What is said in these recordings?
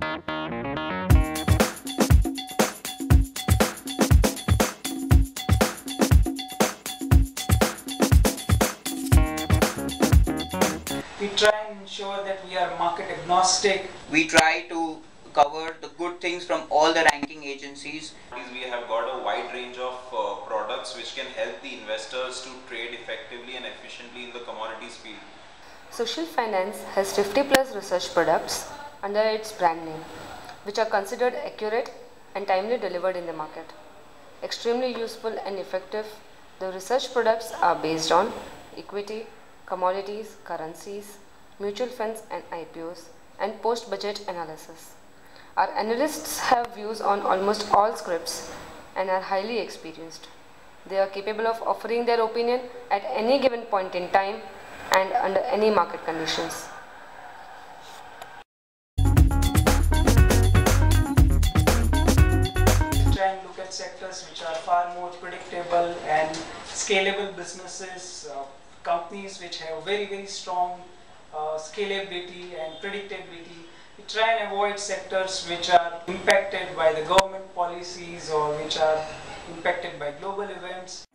We try and ensure that we are market agnostic. We try to cover the good things from all the ranking agencies. We have got a wide range of products which can help the investors to trade effectively and efficiently in the commodities field. Sushil Finance has 50 plus research products under its brand name, which are considered accurate and timely delivered in the market. Extremely useful and effective, the research products are based on equity, commodities, currencies, mutual funds and IPOs, and post-budget analysis. Our analysts have views on almost all scripts and are highly experienced. They are capable of offering their opinion at any given point in time and under any market conditions. Try and look at sectors which are far more predictable and scalable businesses, companies which have very strong scalability and predictability. We try and avoid sectors which are impacted by the government policies or which are impacted by global events.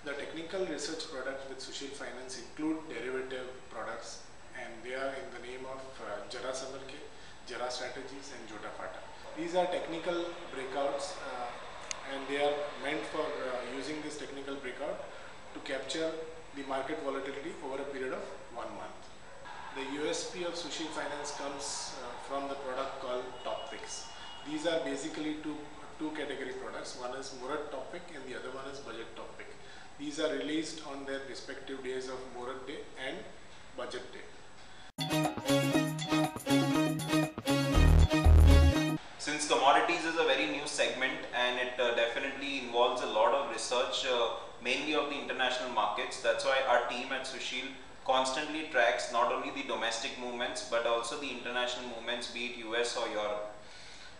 The technical research products with Sushil Finance include derivative products, and they are in the name of Jara Samarke, Jara Strategies and Jota Fata. These are technical breakouts and they are meant for using this technical breakout to capture the market volatility over a period of 1 month. The USP of Sushil Finance comes from the product called Top Picks. These are basically two category products. One is Murat Top Pick and the other one is Budget Top Pick. These are released on their respective days of Murat Day and Budget Day. Since commodities is a very new segment and it definitely involves a lot of research, mainly of the international markets, that's why our team at Sushil constantly tracks not only the domestic movements but also the international movements, be it US or Europe.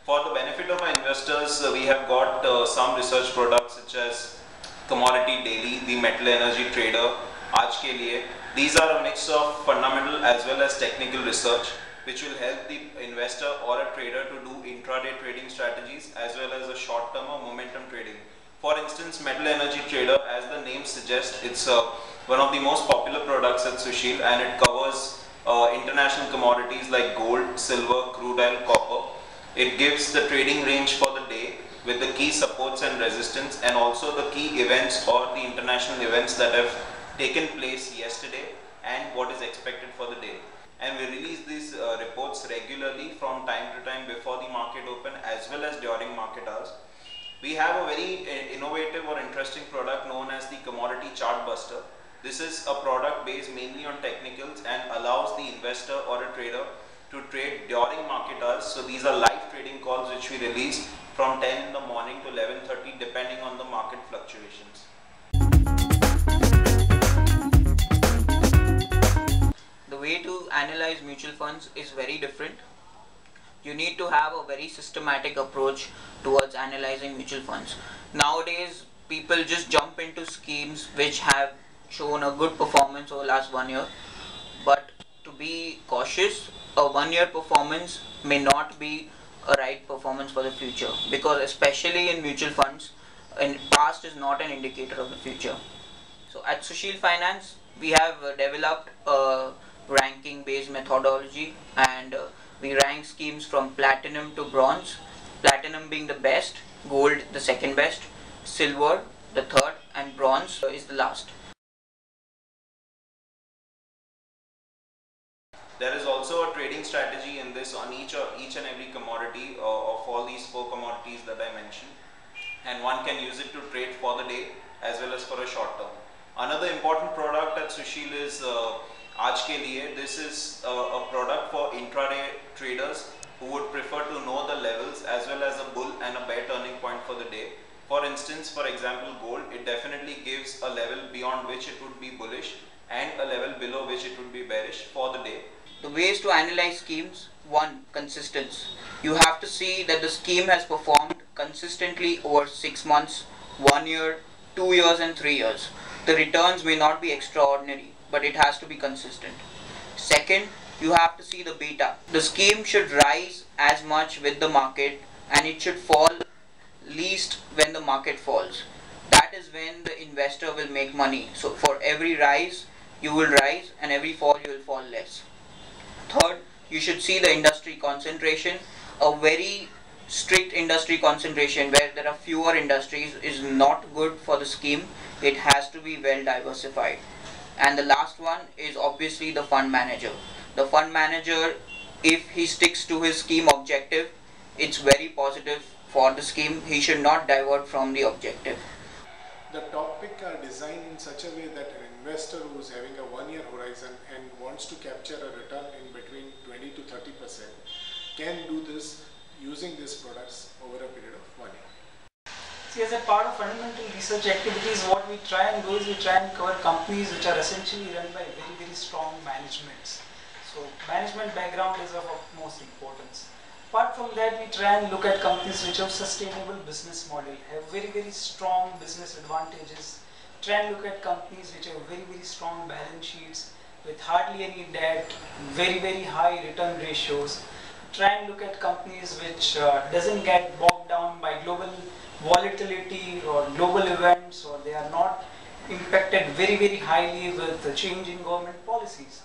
For the benefit of our investors, we have got some research products such as Commodity Daily, the Metal Energy Trader, Aaj Ke Liye. These are a mix of fundamental as well as technical research which will help the investor or a trader to do intraday trading strategies as well as a short-term or momentum trading. For instance, Metal Energy Trader, as the name suggests, it's one of the most popular products at Sushil, and it covers international commodities like gold, silver, crude oil, copper. It gives the trading range for the day with the key supports and resistance, and also the key events or the international events that have taken place yesterday and what is expected for the day. And we release these reports regularly from time to time before the market open as well as during market hours. We have a very innovative or interesting product known as the Commodity Chart Buster. This is a product based mainly on technicals and allows the investor or a trader to trade during market hours. So these are live trading calls which we release from 10 in the morning to 11:30 depending on the market fluctuations. The way to analyze mutual funds is very different. You need to have a very systematic approach towards analyzing mutual funds. Nowadays, people just jump into schemes which have shown a good performance over the last 1 year. But to be cautious, a 1 year performance may not be a right performance for the future, because especially in mutual funds, past is not an indicator of the future. So at Sushil Finance, we have developed a ranking based methodology, and we rank schemes from platinum to bronze, platinum being the best, gold the second best, silver the third, and bronze is the last. There is also a trading strategy in this on each and every commodity of all these 4 commodities that I mentioned, and one can use it to trade for the day as well as for a short term. Another important product at Sushil is Aaj Ke Liye. This is a product for intraday traders who would prefer to know the levels as well as a bull and a bear turning point for the day. For instance, for example, gold, it definitely gives a level beyond which it would be bullish and a level below which it would be bearish for the day. The ways to analyze schemes: 1. Consistency. You have to see that the scheme has performed consistently over 6 months, 1 year, 2 years and 3 years. The returns may not be extraordinary, but it has to be consistent. Second, you have to see the beta. The scheme should rise as much with the market and it should fall least when the market falls. That is when the investor will make money. So for every rise you will rise and every fall you will fall less. Third, you should see the industry concentration. A very strict industry concentration where there are fewer industries is not good for the scheme. It has to be well diversified. And the last one is obviously the fund manager. The fund manager, if he sticks to his scheme objective, it's very positive for the scheme. He should not divert from the objective. The topic are designed in such a way that an investor who is having a 1-year horizon and wants to capture a return in between 20 to 30% can do this using these products over a period of 1 year. See, as a part of fundamental research activities, what we try and do is we try and cover companies which are essentially run by very, very strong managements. So management background is of utmost importance. Apart from that, we try and look at companies which have sustainable business model, have very, very strong business advantages. Try and look at companies which have very, very strong balance sheets with hardly any debt, very, very high return ratios. Try and look at companies which doesn't get bogged down by global volatility or global events, or they are not impacted very, very highly with the change in government policies.